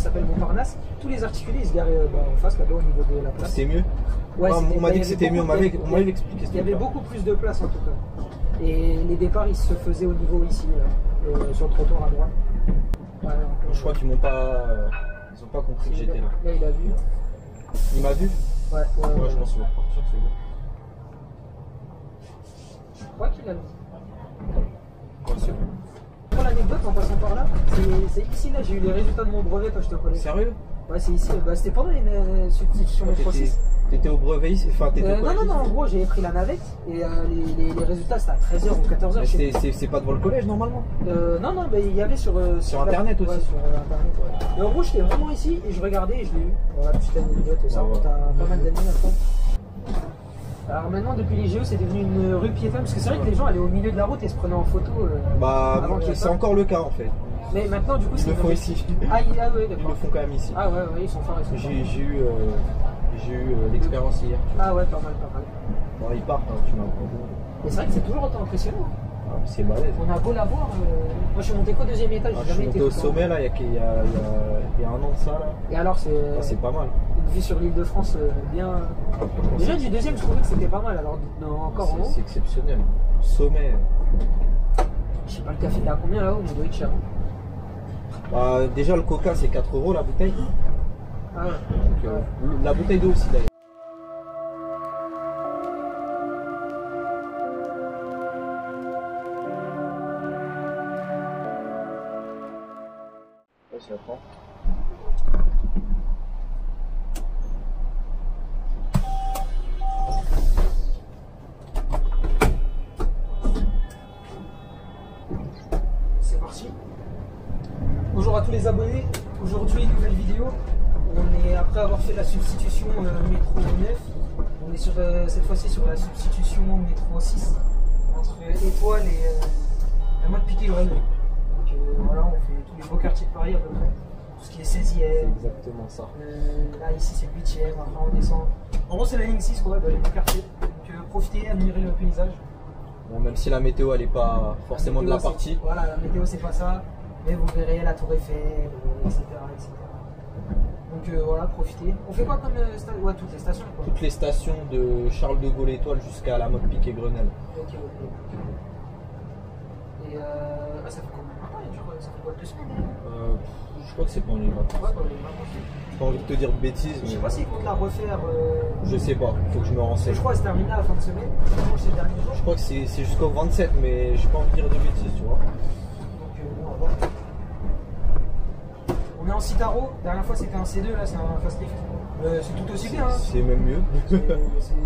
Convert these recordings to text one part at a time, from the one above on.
qui s'appelle Montparnasse. Tous les articulés ils se garent en face là-bas au niveau de la place. C'est mieux. Ouais, on m'a dit que c'était mieux, on m'avait expliqué. Il y avait beaucoup plus de place en tout cas. Et les départs ils se faisaient au niveau ici, là, sur le trottoir à droite. Ouais, je crois qu'ils m'ont pas. Ils ont pas compris que j'étais là. Là il a vu. Il m'a vu? Ouais, je pense qu'il va repartir, c'est bon. Je crois qu'il a vu. Ouais, c'est bon. Pour l'anecdote, en passant par là, c'est ici là, j'ai eu les résultats de mon brevet quand j'étais au collège. Sérieux? Ouais, c'est ici. Bah, c'était pendant une substitution métro 6. T'étais au brevet ici? Enfin, t'étais non, en gros, j'ai pris la navette et les résultats c'était à 13h ou 14h. C'est pas devant le collège normalement? Non, bah, il y avait sur internet aussi. Ouais, sur internet, ouais. Mais en gros, j'étais vraiment ici et je regardais et je l'ai eu. Voilà, petite anecdote, ça remonte à pas mal d'années maintenant. Alors maintenant, depuis les JO, c'est devenu une rue piétonne parce que c'est vrai que les gens allaient au milieu de la route et se prenaient en photo. Bah, c'est encore le cas en fait. Mais maintenant, du coup, ils le font ici. Ah ouais, d'accord. Ils le font quand même ici. Ah ouais, ils sont forts. J'ai eu l'expérience hier. Ah ouais, pas mal. Bon, ils partent, hein, tu m'as entendu. Mais c'est vrai que c'est toujours autant impressionnant. Ah, c'est balèze. On a beau la voir. Moi, je suis monté qu'au deuxième étage. Je suis monté au sommet là, il y a un an de ça là. Et alors, c'est pas mal. Une vue sur l'île de France bien. Déjà du deuxième, je trouvais que c'était pas mal. Alors encore en haut. C'est exceptionnel. Sommet. Je sais pas le café il est à combien là-haut, mais il doit être cher. Bah, déjà le coca c'est 4 € la bouteille. Ah ouais. Donc, la bouteille d'eau aussi d'ailleurs. Ouais, c'est la fin. C'est parti. Bonjour à tous les abonnés. Aujourd'hui, nouvelle vidéo. On est après avoir fait la substitution métro 9. On est sur cette fois-ci sur la substitution métro 6 entre Étoile et la mode Piquet-Grenelle. Donc voilà, on fait tous les beaux quartiers de Paris à peu près. Tout ce qui est 16e. C'est exactement ça. Là ici c'est le 8e, après on descend. En gros c'est la ligne 6 quoi, dans les beaux quartiers. Donc profitez, admirez le paysage. Bon, même si la météo elle est pas forcément de la partie. Voilà, la météo c'est pas ça, mais vous verrez la tour Eiffel, etc. Donc voilà, profitez. On fait quoi comme ouais, toutes les stations quoi. Toutes les stations de Charles de Gaulle Étoile jusqu'à la mode Piquet-Grenelle. Ok. Et ça fait combien de temps? Ça fait quoi, 2 semaines? Je crois que c'est pendant les vacances. Ouais, pendant les vacances. J'ai pas envie de te dire de bêtises. Je sais pas s'ils comptent la refaire. Je sais pas, faut que je me renseigne. Je crois que c'est terminé à la fin de semaine. C'est le dernier jour. Je crois que c'est jusqu'au 27, mais j'ai pas envie de dire de bêtises, tu vois. Donc bon, on va voir. On est en Citaro. La dernière fois c'était un C2, là c'est un fast lift. C'est tout aussi bien. Hein. C'est même mieux.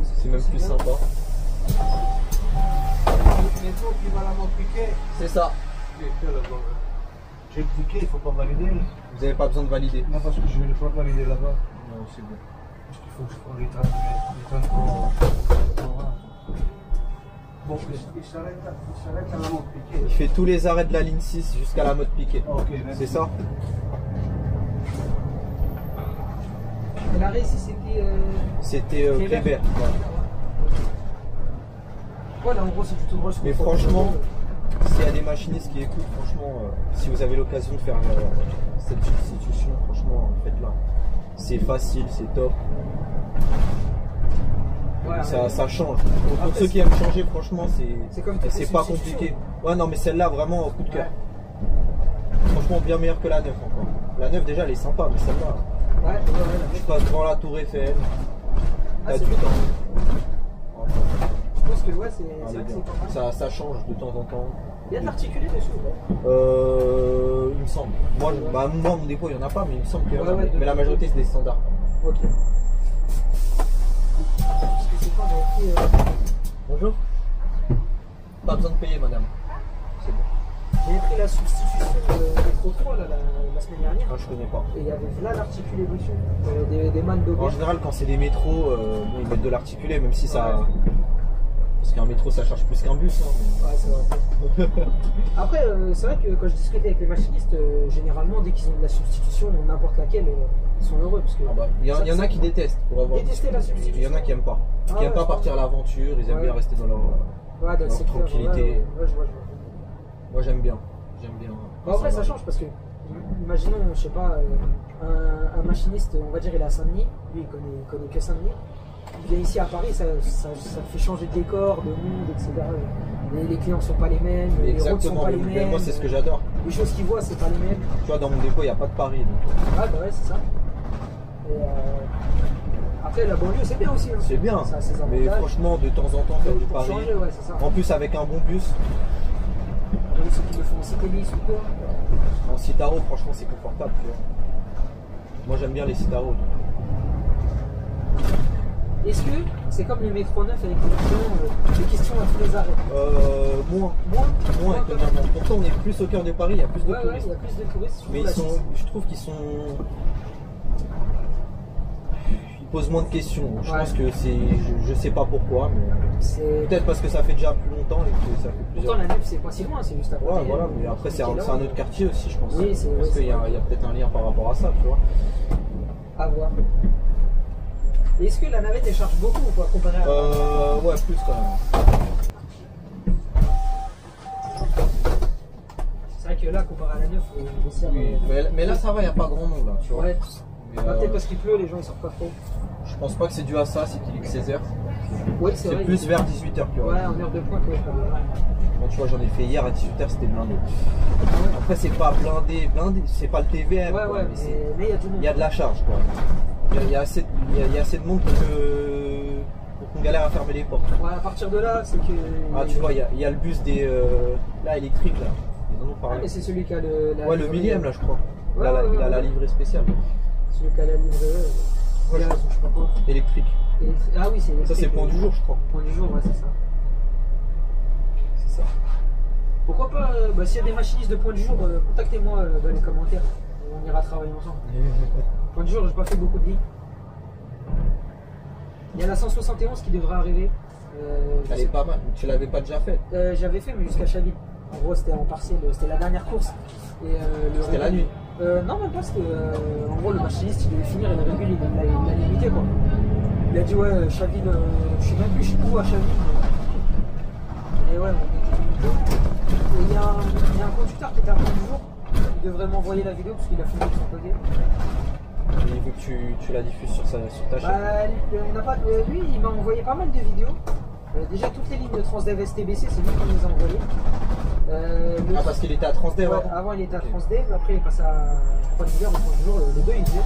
C'est même plus sympa. Métro qui va la mode Piquet. C'est ça. J'ai le ticket, il faut pas valider. Vous n'avez pas besoin de valider. Non, parce que je vais le faire valider là-bas. Non, c'est bon. Parce qu'il faut que je prenne les transports. Bon, il s'arrête à la mode Piquet. Il fait tous les arrêts de la ligne 6 jusqu'à la mode Piquet. Ok, c'est ça. Et l'arrêt ici c'était. C'était Kléber. Voilà, en gros c'est plutôt droit. Mais franchement, s'il y a des machinistes qui écoutent, franchement, si vous avez l'occasion de faire cette substitution, franchement, faites-la. C'est facile, c'est top. Ouais, ça change. Pour ceux qui aiment changer, franchement, c'est pas compliqué. Ouais, non, mais celle-là, vraiment, coup de cœur. Franchement, bien meilleure que la 9 encore. La 9, déjà, elle est sympa, mais celle-là. Ouais. Je passe devant la tour Eiffel. T'as du temps. Je pense que ouais, c'est vrai que c'est pas mal. Ça change de temps en temps. Il y a de l'articulé dessus ou pas? Il me semble. Moi, mon dépôt, il n'y en a pas, mais il me semble qu'il y en a. Ouais, mais la majorité, c'est des standards. Ok. Parce que c'est quoi, Bonjour. Pas besoin de payer, madame. C'est bon. J'ai pris la substitution métro 3 là, la semaine dernière. Ah, je connais pas. Et il y avait là l'articulé dessus. Des mannes d'auberge. En général, quand c'est des métros, ils mettent de l'articulé, même si ça. Parce qu'un métro ça charge plus qu'un bus. Hein. Ouais, c'est vrai. Après, c'est vrai que quand je discutais avec les machinistes, généralement, dès qu'ils ont de la substitution, n'importe laquelle, ils sont heureux. Parce que il y en a qui détestent pour avoir. Détester la substitution. Il y en a qui n'aiment pas. Qui n'aiment pas partir à l'aventure, ils aiment bien rester dans leur, dans leur tranquillité. Ouais, je vois. Moi j'aime bien. Bon, après, ça change parce que imaginons, je sais pas, un machiniste, on va dire, il est à Saint-Denis, lui il connaît que Saint-Denis. Il vient ici à Paris, ça fait changer de décor, de monde, etc. Les clients sont pas les mêmes, les routes sont pas les mêmes. Moi, c'est ce que j'adore. Les choses qu'ils voient, c'est pas les mêmes. Tu vois, dans mon dépôt, il n'y a pas de Paris. Donc... Ah, bah ouais, c'est ça. Et après, la banlieue, c'est bien aussi. Hein. C'est bien, mais franchement, de temps en temps, faire du Paris. Changer, ouais, c'est ça. En plus, avec un bon bus. Ceux qui le font en Citélis ou quoi. En Citaro, franchement, c'est confortable. Tu vois. Moi, j'aime bien les Citaro. Est-ce que c'est comme le métro 9 avec des questions à tous les arrêts? Moins étonnamment. Pourtant, on est plus au cœur de Paris, il y a plus de touristes. Ouais, il y a plus de touristes. Mais je trouve qu'ils sont. Ils posent moins de questions. Je pense que c'est. Je sais pas pourquoi, mais. Peut-être parce que ça fait déjà plus longtemps et que ça fait plusieurs. Pourtant, la Nef, c'est pas si loin, c'est juste à côté. Ouais, voilà, mais après, c'est un autre quartier aussi, je pense. Oui, c'est parce qu'il y a peut-être un lien par rapport à ça, tu vois. À voir. Est-ce que la navette elle charge beaucoup ou pas comparé à ouais, plus quand même. C'est vrai que là, comparé à la 9, oui, mais là ça va, il n'y a pas grand monde là, tu vois. Ouais. Peut-être parce qu'il pleut, les gens ils sortent pas trop. Je pense pas que c'est dû à ça, c'est qu'il est que 16h. Oui, c'est vrai. Plus vers 18h, tu vois. Ouais, en heure de pointe, ouais, pas bien. Bon, tu vois, j'en ai fait hier à 18h, c'était blindé. Après, c'est pas blindé, c'est pas le TVM. Ouais, quoi, ouais, mais il y a du monde. Il y a de la charge, quoi. Il y a assez de monde pour qu'on galère à fermer les portes. Ouais, à partir de là, c'est que. Ah, tu vois, il y a le bus des. Là, électrique, là. Ils en ont parlé. Ah, mais c'est celui qui a le. Ouais, le millième, là, je crois. Ouais, il a la livrée spéciale. Celui qui a la livrée. Ouais, je sais pas quoi. Électrique. Ah oui, c'est électrique. Ça, c'est point du jour, je crois. Point du jour, ouais, c'est ça. C'est ça. Pourquoi pas, s'il y a des machinistes de point du jour, contactez-moi dans les commentaires. On ira travailler ensemble. Point du jour, j'ai pas fait beaucoup de lignes. Il y a la 171 qui devrait arriver. Elle est pas mal. Tu l'avais pas déjà faite? J'avais fait, mais jusqu'à Chaville. En gros, c'était en partiel, c'était la dernière course. C'était la nuit? Non, même pas. En gros, le machiniste, il devait finir et le régule, il l'a limité, quoi. Il a dit, ouais, Chaville, je sais même plus, je suis où à Chaville. Et ouais, on était limité. Il y a un conducteur qui était à point du jour. Il devrait m'envoyer la vidéo parce qu'il a filmé de son côté. Il veut que tu la diffuses sur ta chaîne. On n'a pas lui, il m'a envoyé pas mal de vidéos. Déjà, toutes les lignes de Transdev STBC, c'est lui qui nous a envoyé. Parce qu'il était à Transdev. Ouais, avant, il était à Transdev, après, il est passé à Transdev, au point du jour, les deux, il disait.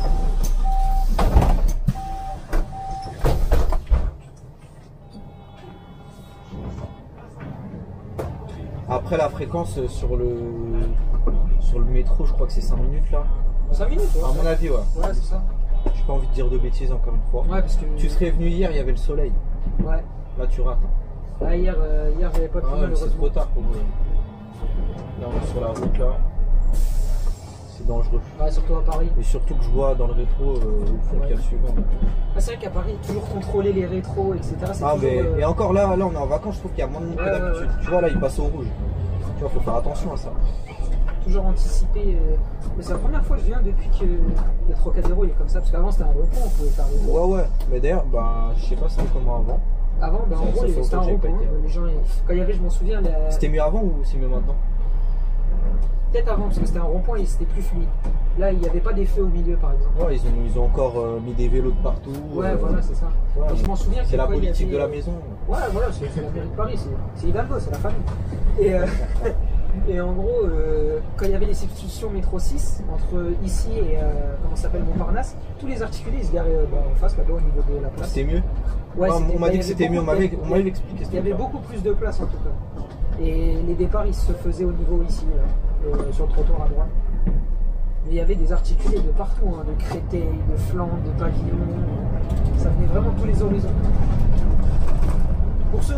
Après, la fréquence sur le métro, je crois que c'est 5 minutes là. 5 minutes, ouais. À mon avis, ouais. Ouais, c'est ça. J'ai pas envie de dire de bêtises encore une fois. Ouais, parce que. Tu serais venu hier, il y avait le soleil. Ouais. Là, tu rates. Ah, hier j'avais pas de temps. C'est trop tard pour moi. Là, on est sur la route là. C'est dangereux. Ouais, surtout à Paris. Et surtout que je vois dans le rétro au fond qu'il y a le suivant. Ah, c'est vrai qu'à Paris, toujours contrôler les rétros, etc. Ah, mais et encore là, on est en vacances, je trouve qu'il y a moins de monde que d'habitude. Tu vois, là, il passe au rouge. Tu vois, faut faire attention à ça. Toujours anticiper. Mais c'est la première fois que je viens depuis que le Trocadéro il est comme ça. Parce qu'avant, c'était un rond-point, on pouvait faire le. Ouais. Mais d'ailleurs, je sais pas c'était comment avant. Avant, en gros, c'était un rond-point. Les gens, quand il y avait, je m'en souviens. C'était mieux avant ou c'est mieux maintenant? Peut-être avant, parce que c'était un rond-point et c'était plus fluide. Là, il n'y avait pas d'effet au milieu, par exemple. Ouais, ils ont encore mis des vélos de partout. Ouais, voilà, c'est ça. Ouais, je m'en souviens. C'est la politique de la maison. Ouais, voilà, c'est la mairie de Paris, c'est Hidalgo, c'est la famille. Et en gros, quand il y avait les substitutions métro 6, entre ici et comment ça s'appelle, Montparnasse, tous les articulés ils se garaient en face, là-bas, au niveau de la place. C'était mieux? Ouais, on m'a dit que c'était mieux, on m'avait expliqué. Il y avait beaucoup plus de place en tout cas. Et les départs ils se faisaient au niveau ici, sur le trottoir à droite. Mais il y avait des articulés de partout, hein, de Créteil, de Flandre, de Pavillon. Ça venait vraiment de tous les horizons. Pour ceux,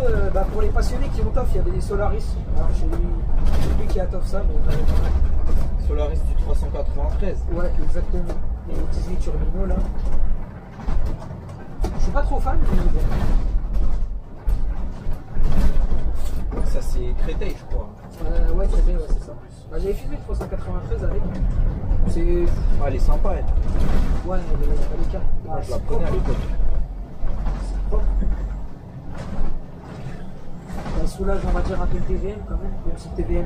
pour les passionnés qui ont TOF, il y avait des Solaris. Alors je sais plus qui a TOF ça, mais on avait pas mal. Solaris du 393. Ouais, exactement. Les 18 turbines là. Je suis pas trop fan, mais bon. Ça c'est Créteil, je crois. Ouais, Créteil, ouais, c'est ça. J'avais filmé le 393 avec. C'est. Ah, elle est sympa, elle. Ouais, elle est calme. Moi, je la prenais à l'époque. C'est propre. Elle soulage, on va dire, un peu le TVM quand même si le TVM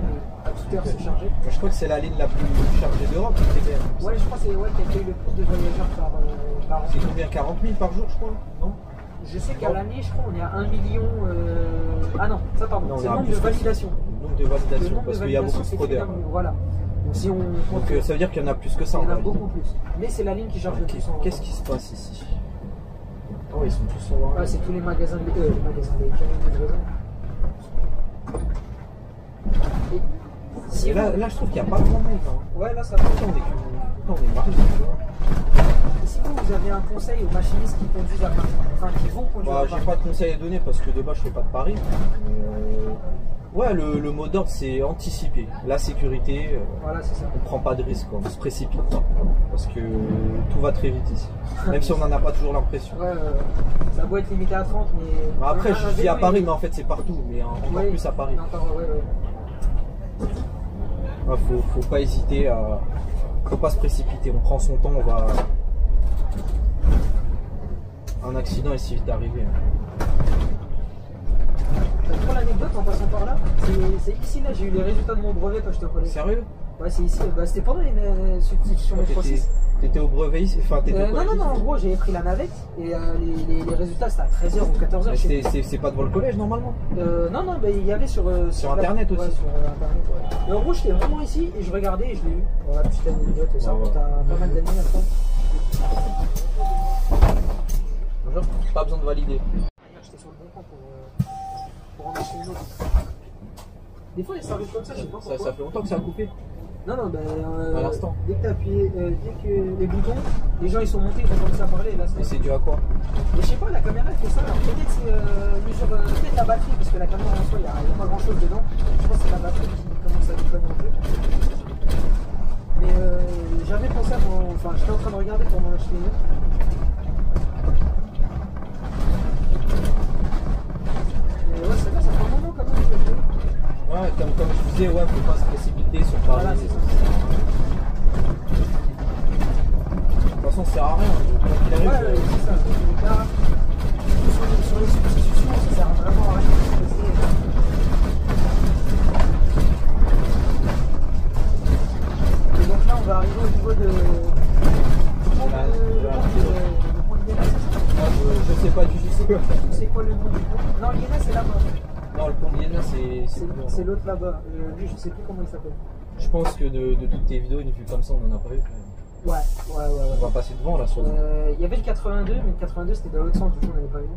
toute heure se charger. Je crois que c'est la ligne la plus chargée d'Europe, TGM. Ouais, je crois que c'est qu'il y a eu le plus de voyageurs par an. C'est combien, 40 000 par jour, je crois, non? Je sais qu'à l'année, je crois, on est à 1 million. Ah non, ça pardon, c'est le nombre de validations. Le nombre de validations, parce qu'il y a beaucoup de fraudeurs. Voilà. Donc, si on... Donc ça veut dire qu'il y en a plus que ça. Il y en a beaucoup plus. Mais c'est la ligne qui charge le plus. Qu'est-ce qui se passe ici? Oh, ils sont tous en ah, c'est tous les magasins de camions de livraison. Et si là, je trouve qu'il n'y a pas grand monde. Hein. Ouais, là ça va. On est marqué, tu vois. Si vous avez un conseil aux machinistes qui conduisent à Paris, enfin qui vont conduire à Paris. J'ai pas de conseil à donner parce que de base je fais pas de Paris. Ouais, le mot d'ordre c'est anticiper. La sécurité, voilà, c'est ça. On prend pas de risque, on se précipite pas. Parce que tout va très vite ici. Même si on n'en a pas toujours l'impression. Ouais, ça doit être limité à 30, mais. Après, je dis à Paris, mais en fait c'est partout, mais encore plus à Paris. Faut pas hésiter à. Faut pas se précipiter, on prend son temps, on va. Un accident est si vite arrivé. Pour l'anecdote, en passant par là, c'est ici là, j'ai eu les résultats de mon brevet quand j'étais au collège. Sérieux? Ouais, c'est ici. Bah, c'était pendant une substitution métro 6. T'étais au brevet ici? Enfin, t'étais au collège? Non, en gros, j'ai pris la navette et les résultats c'était à 13h ou 14h. C'est pas devant le collège normalement? Non, bah, il y avait sur internet aussi. Ouais, sur internet, ouais. Mais en gros, j'étais vraiment ici et je regardais et je l'ai eu. Voilà, petite anecdote, ça remonte à pas mal d'années après. Bonjour, pas besoin de valider. J'étais sur le bon coin pour en acheter une autre. Des fois, les services comme ça, je sais pas pourquoi. Ça fait longtemps que ça a coupé? Non, à l'instant. Dès que tu as appuyé, dès que les boutons, les gens ils sont montés, ils ont commencé à parler. Et là, et c'est dû à quoi? Mais je sais pas, la caméra elle fait ça. Peut-être c'est peut-être la batterie, parce que la caméra en soi, il n'y a pas grand chose dedans. Je pense que c'est la batterie qui commence à déconner un peu. Mais j'avais pensé à enfin, j'étais en train de regarder pour m'en acheter une autre. Mais ouais, c'est là, ça fait un moment quand même. Ouais, comme je disais, ouais, faut pas se précipiter sur Paris. Voilà, c'est ça. De toute façon, ça sert à rien. Ouais, c'est ça. Là, sur les substitutions, ça sert vraiment à rien. Et donc là, on va arriver au niveau de. Je sais pas du tout. C'est quoi le nom du pont? Non, l'INA c'est là-bas. Non, le pont de l'INA c'est l'autre là-bas. Lui, je sais plus comment il s'appelle. Je pense que de toutes tes vidéos, une vue comme ça, on en a pas eu. Ouais. On va passer devant là sur le. Il y avait le 82, mais le 82 c'était dans l'autre sens, du coup on n'avait pas eu.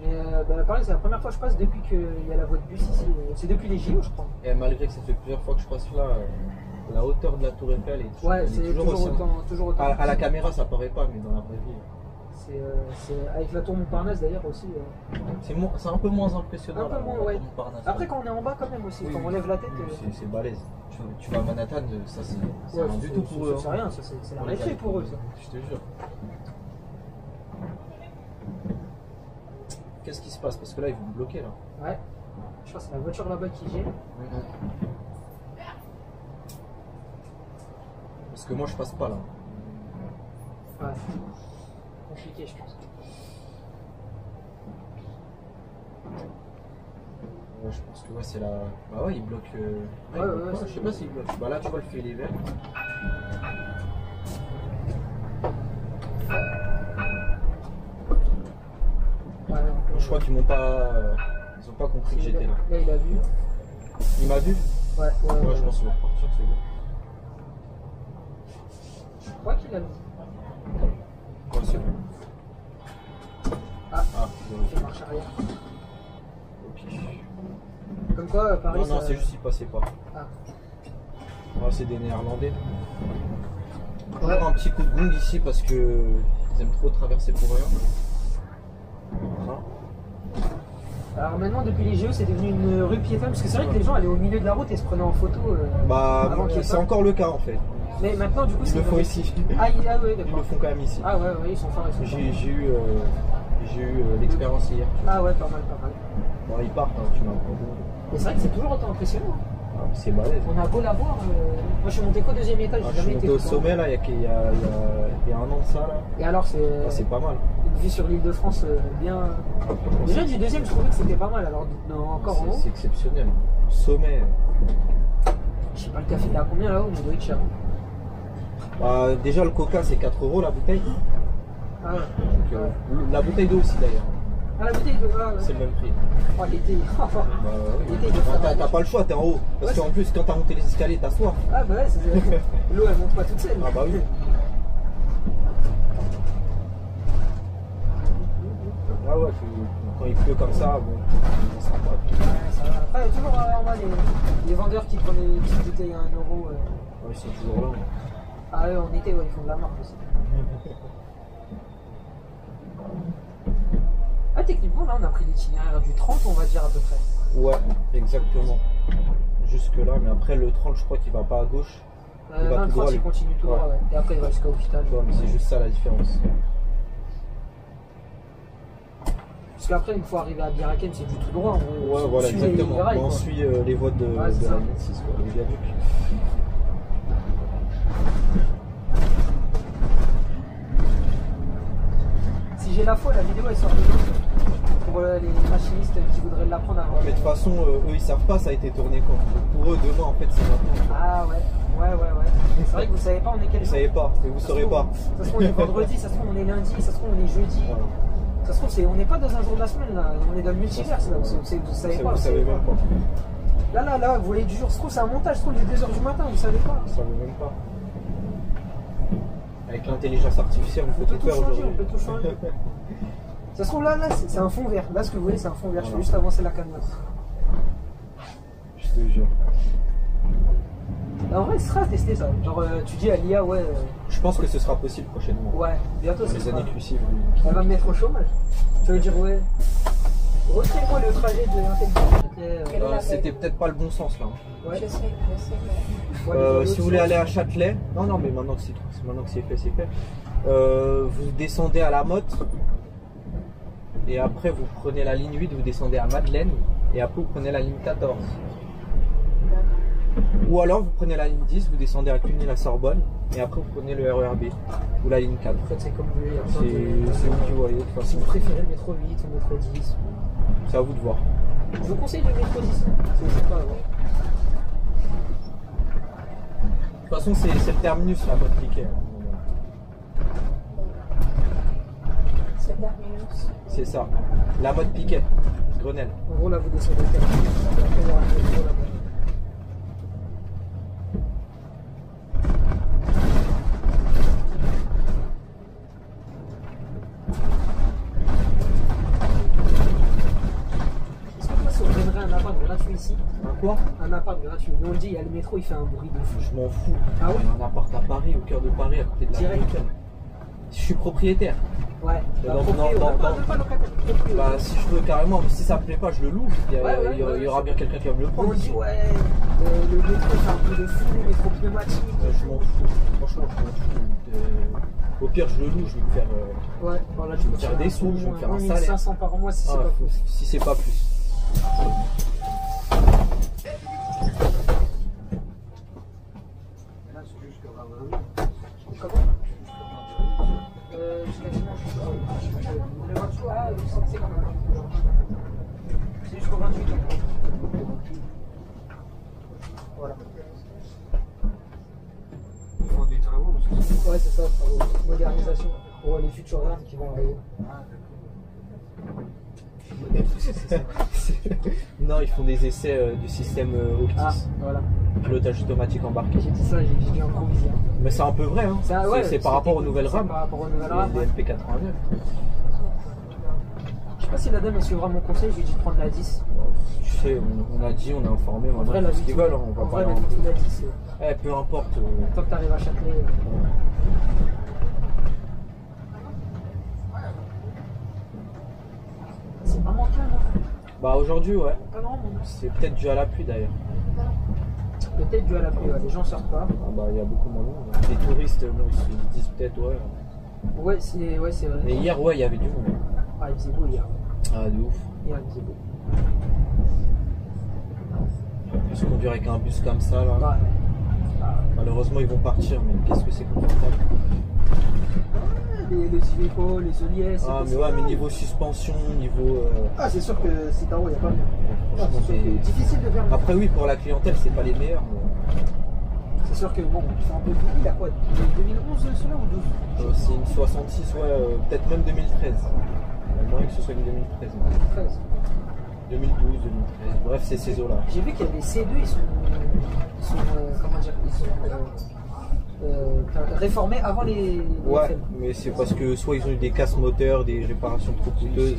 Mais pareil, c'est la première fois que je passe depuis qu'il y a la voie de bus ici. C'est depuis les JO, je crois. Et malgré que ça fait plusieurs fois que je passe là, la hauteur de la tour Eiffel est toujours autant. À la caméra, ça paraît pas, mais dans la vraie vie. C'est avec la tour Montparnasse d'ailleurs aussi. C'est un peu moins impressionnant. Un peu moins, ouais. Après, quand on est en bas, quand même aussi, quand on lève la tête. C'est balèze. Tu vas à Manhattan, ça c'est rien du tout pour eux. C'est rien, c'est la récré pour eux, ça. Je te jure. Qu'est-ce qui se passe? Parce que là, ils vont me bloquer là. Ouais. Je crois que c'est la voiture là-bas qui gêne. Parce que moi, je passe pas là. Ouais. Compliqué, je pense. Ouais, je pense que ouais, c'est la. Bah ouais, il bloque. Ouais, je sais pas s'il bloque. Bah là, tu vois le fil est vert. Ouais, je crois qu'ils m'ont pas. Ils ont pas compris que j'étais là. Là, il a vu. Il m'a vu? Ouais, je pense qu'il va repartir, c'est bon. Je crois qu'il a vu. Ouais, c'est bon. Il fait marche arrière. Ok. Comme quoi, Paris. Non, c'est juste il passait pas. Ah, c'est des Néerlandais. Ouais. Un petit coup de gong ici parce que ils aiment trop traverser pour rien. Voilà. Alors maintenant, depuis les JO, c'est devenu une rue piétonne parce que c'est vrai que les gens allaient au milieu de la route et se prenaient en photo. C'est encore le cas en fait. Mais maintenant, du coup, ils le font ici. Ouais, d'accord. Ils le font quand même ici. Ah ouais, ils sont forts. J'ai eu l'expérience hier. Ah ouais, pas mal. Bon, ils partent, tu m'as entendu. Mais c'est vrai que c'est toujours autant impressionnant. C'est balèze. On a beau la voir. Moi, je suis monté qu'au deuxième étage. Je suis monté au sommet là, il y a un an de ça là. Et alors, c'est pas mal. Une vue sur l'île de France bien. Déjà du deuxième, je trouvais que c'était pas mal. Alors, encore en haut. C'est exceptionnel. Sommet. Je sais pas, le café il est à combien là-haut, mais il doit être cher. Bah, déjà le coca c'est 4 € la bouteille. Ah ouais. Donc, la bouteille d'eau aussi d'ailleurs. Ah la bouteille d'eau, ah, ouais. C'est le même prix. Oh l'été. Bah, oui. L'été, il doit faire T'as pas le choix, t'es en haut. Parce qu'en plus quand t'as monté les escaliers t'as soif. Ah bah ouais, c'est l'eau elle monte pas toute seule. Ah bah oui. Ah ouais, quand il pleut comme ça, bon, c'est sympa. Ouais, ça va. Après, il y a toujours en bas les vendeurs qui prennent les petites bouteilles à 1 €. Ouais, ils sont toujours là. Ah ouais, en été, ouais, ils font de la marque aussi. Ah, techniquement, là, on a pris l'itinéraire du 30, on va dire à peu près. Ouais, exactement. Jusque là, mais après le 30, je crois qu'il va pas à gauche. Il va tout droit, il continue tout droit, ouais. Et après, il va jusqu'à l'hôpital. Ouais, mais c'est juste ça la différence. Parce qu'après, une fois arrivé à Biraken, c'est du tout droit. Ouais, voilà, exactement. Les rails, on suit les voies de la ligne 6, les viaducs. Si j'ai la foi, la vidéo elle sort demain. Pour les machinistes qui voudraient l'apprendre à voir. Mais de toute façon, eux ils savent pas, ça a été tourné quand. Donc pour eux, demain en fait, c'est maintenant. Ah ouais. C'est vrai que vous savez pas, on est quel Vous jour. savez pas, et vous saurez pas. Ça se trouve, on est vendredi, ça se trouve, on est lundi, ça se trouve, on est jeudi. Voilà. Ça se trouve, on n'est pas dans un jour de la semaine là, on est dans le multiverse là, vous savez pas. Vous savez même pas. Là, vous voyez du jour, ça se trouve, c'est un montage, ça se trouve, il est 2 h du matin, vous savez pas. Vous savez même pas. Avec l'intelligence artificielle, on peut tout faire aujourd'hui. On peut tout changer. Ça se trouve, là, c'est un fond vert. Là, ce que vous voyez, c'est un fond vert. Je vais juste avancer la caméra. Je te jure. En vrai, ce sera à tester ça. Genre, tu dis à l'IA, ouais. Je pense que ce sera possible prochainement. Ouais, bientôt Dans c'est les années qui suivent. Elle va me mettre au chômage. Tu veux dire, ouais. Refais-moi le trajet de l'intelligence. C'était peut-être pas le bon sens là. Ouais. Je sais. Si vous voulez aller à Châtelet, non mais maintenant que c'est fait, c'est fait. Vous descendez à la Motte et après vous prenez la ligne 8, vous descendez à Madeleine et après vous prenez la ligne 14. Ou alors vous prenez la ligne 10, vous descendez à Cluny-la-Sorbonne et après vous prenez le RER B ou la ligne 4. En fait, c'est comme vous voulez. C'est vous qui voyez de toute Si façon. vous préférez le métro 8 ou le métro 10. C'est à vous de voir. Je vous conseille le métro 10. C'est pas avant. De toute façon c'est le terminus la Motte Piquet. C'est le terminus. C'est ça. La Motte Piquet, Grenelle. En gros, là, vous descendez le terminus. Après, il y aura un métro là-bas. Ici. Un quoi? Un appart gratuit. Nous on le dit, il y a le métro, il fait un bruit de fou. Je m'en fous. Ah ouais? Un appart à Paris, au cœur de Paris, à côté de la Direct. Route. Je suis propriétaire. Ouais. Bah, si je veux carrément, si ça me plaît pas, je le loue. Il y aura bien quelqu'un qui va me le prendre. On dit ouais, le métro fait un bruit de fou, le métro pneumatique. Je m'en fous. Franchement, je m'en fous. Au pire, je le loue, je vais me faire. Ouais, voilà, je vais me faire des sous, je vais me faire un salaire. 500 par mois si c'est pas plus. Si c'est pas plus. Comment? Jusqu'à dimanche. Le 28, c'est quand même. C'est jusqu'au 28. Voilà. Ils font des travaux aussi. Ouais, c'est ça, travaux. Modernisation. Pour les futurs rames qui vont arriver. Non, ils font des essais du système Octis. Ah, voilà. Pilotage automatique embarqué. J'ai dit ça, j'ai dit improvisé. Mais c'est un peu vrai, hein. C'est par rapport aux nouvelles rames. Par rapport aux nouvelles rames. Les MP89. Je sais pas si la dame elle suivra mon conseil, je lui ai dit de prendre la 10. Tu sais, on a dit, on a informé, on vrai, a fait ce qu'ils veulent, on va en pas vrai, leur la 10. peu importe. Tant que t'arrives à Châtelet. C'est vraiment calme. Bah aujourd'hui, ouais. Pas grand monde. C'est peut-être dû à la pluie d'ailleurs. Peut-être dû à la pluie, ouais. Les gens sortent pas. Ah bah il y a beaucoup moins de monde. Les touristes, bon, ils se disent peut-être ouais. Ouais, c'est vrai. Mais hier, ouais, il y avait du monde. Ah, il faisait beau hier. Ah, de ouf. Hier, il faisait beau. Se conduire avec un bus comme ça, là. Ouais. Malheureusement, ils vont partir, mais qu'est-ce que c'est confortable. les Iveco, les Oliès. Ah, mais ouais, mais niveau suspension, niveau. Ah, c'est sûr que Citaro, il n'y a pas mieux. Franchement, C'est difficile de faire mieux. Après, oui, pour la clientèle, c'est pas les meilleurs. Mais... C'est sûr que bon, c'est un peu beaucoup. Il a quoi 2011 celui-là ou 12 c'est une 66, ouais, peut-être même 2013. Il y a moyen que ce soit une 2013. 13. 2012, 2013, bref, c'est ces eaux-là. J'ai vu qu'il y a des C2, ils sont comment dire, ils sont réformés avant les Ouais, FM. mais c'est parce que soit ils ont eu des casses moteurs, des réparations trop coûteuses.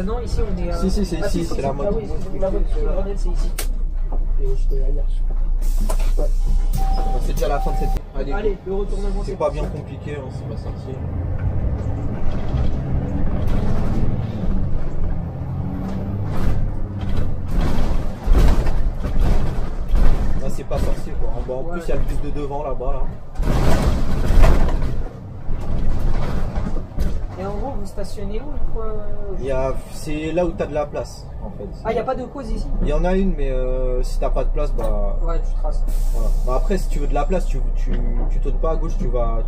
Non, ici on est. Si, c'est ici, c'est la mode. Ah oui, la mode sur Grenelle, c'est ici. Et j'étais ailleurs. Ouais. C'est déjà la fin de cette. Allez, le retournement. C'est pas bien compliqué, hein, c'est pas sorti. Là, c'est pas sorcier quoi. En plus, il y a le bus de devant là-bas. Là. Et en gros, vous stationnez où c'est là où tu as de la place en fait. Ah, il n'y a pas de pause ici? Il y en a une, mais si t'as pas de place, bah. Ouais, tu traces. Voilà. Bah, après, si tu veux de la place, tu tournes pas à gauche, tu vas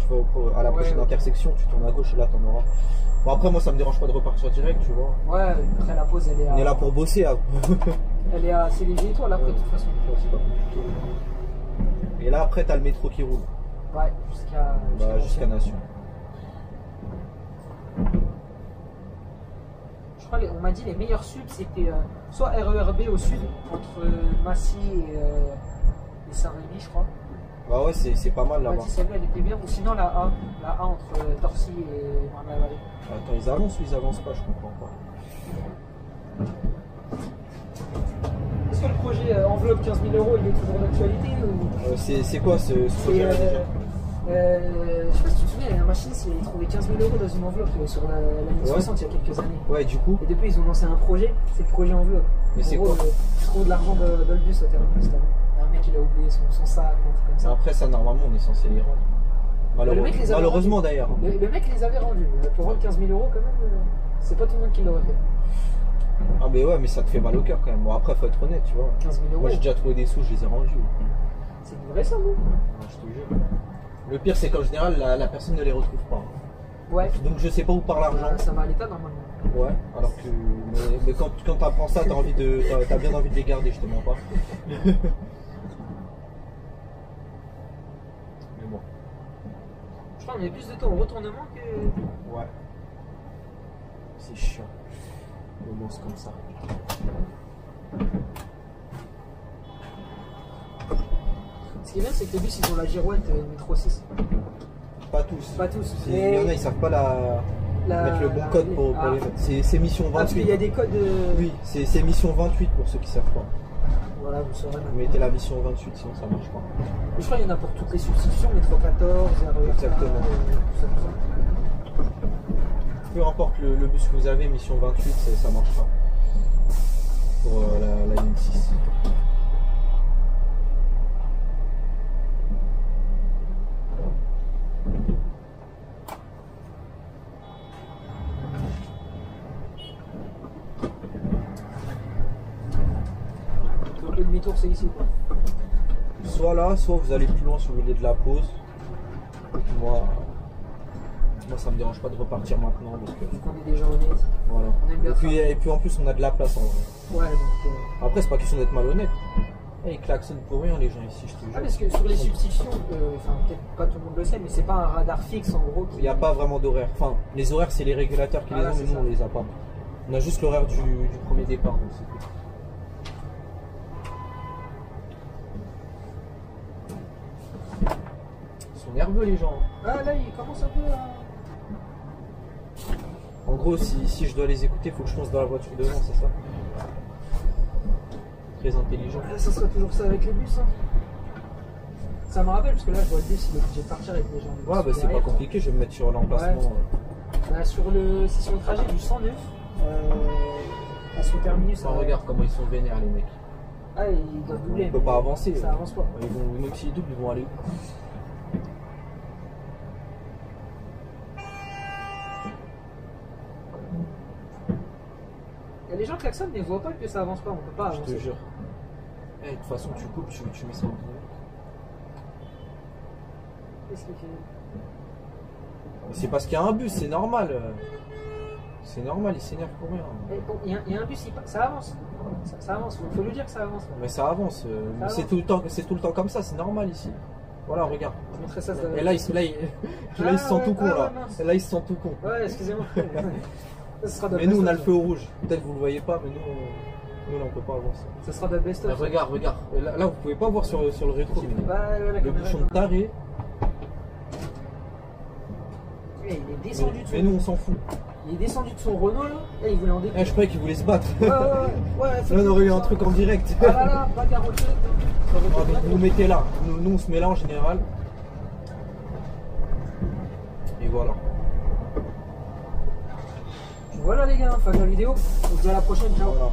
à la prochaine intersection, tu tournes à gauche et là t'en auras. Bon, après, moi ça me dérange pas de repartir direct, tu vois. Ouais, après la pause elle est à. On est là pour bosser. Elle est assez léger, toi, là, après, de toute façon. C'est pas compliqué. Et là, après, t'as le métro qui roule. Ouais, jusqu'à Nation. Je crois qu'on m'a dit les meilleurs subs c'était soit RERB au sud, entre Massy et Saint-Rémy, je crois. Bah ouais, c'est pas mal là-bas. Celle-là elle était bien, ou sinon la A entre Torcy et Marne-la-Vallée. Attends, ils avancent ou ils avancent pas, je comprends pas. Est-ce que le projet enveloppe 15 000 €, il est toujours d'actualité ou... C'est quoi ce projet là déjà? Je sais pas si tu te souviens, la machine, ils ont trouvé 15 000 € dans une enveloppe sur l'année 60 il y a quelques années. Ouais, du coup. Et depuis, ils ont lancé un projet, c'est le projet enveloppe. Mais c'est quoi? Ils trouvent de l'argent dans le bus au terrain. Un mec, il a oublié son sac, un truc comme ça. Après, ça, normalement, on est censé les rendre. Malheureusement d'ailleurs. Le mec les avait rendus. Pour rendre 15 000 € quand même, c'est pas tout le monde qui l'aurait fait. Ah mais ouais, mais ça te fait mal au cœur quand même. Bon après faut être honnête, tu vois. 15 000 €. Moi j'ai déjà trouvé des sous, je les ai rendus. C'est vrai ça, non? Je te jure. Le pire c'est qu'en général la personne ne les retrouve pas. Ouais. Donc je sais pas où part l'argent. Ça va à l'état normalement. Ouais, alors que. Mais quand t'apprends ça, t'as bien envie de les garder, je te mens pas. Mais bon. Je crois qu'on met plus de temps au retournement que. Ouais. C'est chiant. Mais bon, c'est comme ça. Ce qui est bien, c'est que les bus ils ont la girouette métro 6. Pas tous. Pas tous. Il y en a, ils savent pas mettre le bon code pour les mettre. C'est mission 28. Parce qu'il y a des codes. Oui, c'est mission 28 pour ceux qui savent pas. Voilà, vous saurez. Vous mettez la mission 28, sinon ça marche pas. Je crois qu'il y en a pour toutes les substitutions, métro 14, RER. Exactement. Tout ça. Peu importe le bus que vous avez, mission 28, ça marchera. Pour la ligne 6. Donc le demi-tour c'est ici quoi. Soit là, soit vous allez plus loin si vous voulez de la pause. Moi ça me dérange pas de repartir maintenant parce que. Vu qu'on est déjà honnête. Voilà. On aime bien Et puis en plus on a de la place en vrai. Ouais donc. Après c'est pas question d'être malhonnête. Ils klaxonnent pour rien les gens ici, je te jure. Ah parce que sur les substitutions, enfin peut-être pas tout le monde le sait, mais c'est pas un radar fixe en gros. Il n'y a pas vraiment d'horaire. Enfin, les horaires c'est les régulateurs qui les ont, mais nous on les a pas. On a juste l'horaire du premier départ, donc c'est tout. Ils sont nerveux les gens. Ah là il commence un peu à. En gros, si je dois les écouter, il faut que je fonce dans la voiture devant, c'est ça? Très intelligent. Ça sera toujours ça avec les bus. Hein. Ça me rappelle parce que là je vois le bus, il est obligé de partir avec les gens. Ouais, bah c'est pas compliqué, je vais me mettre sur l'emplacement. Ouais. Bah, c'est sur le trajet du 109 à son terminus. Regarde comment ils sont vénères les mecs. Ah, ils doivent doubler. On peut pas avancer. Ça avance pas. Même s'ils doublent, ils vont aller où? Et les gens klaxonnent mais ils voient pas que ça avance pas, on peut pas avancer. Je te jure. De toute façon, tu coupes, tu mets ça au bout. Qu'est-ce qu'il fait? C'est parce qu'il y a un bus, c'est normal. C'est normal, il s'énerve pour rien. Il y a un bus, ça avance. Ça avance, il faut lui dire que ça avance. Mais ça avance. C'est tout le temps comme ça, c'est normal ici. Voilà, regarde. Je mettrai ça Et là, il se sent tout con là. Et là, il se sent tout con. Ouais, excusez-moi. Mais nous, on a le feu au rouge. Peut-être que vous le voyez pas, mais nous là, on peut pas avancer. Ça sera de la best-of. Regarde. Et là, vous pouvez pas voir sur le rétro. Mais le bouchon de taré. Il est descendu de son... Mais nous, on s'en fout. Il est descendu de son Renault là, et il voulait en décoller. Je croyais qu'il voulait se battre. Ouais. Là, on aurait eu un truc en direct. Ah là, bagarre au direct. Vous vous mettez là. Nous, on se met là en général. Et voilà. Voilà les gars, fin de la vidéo. On se dit à la prochaine, ciao. Voilà.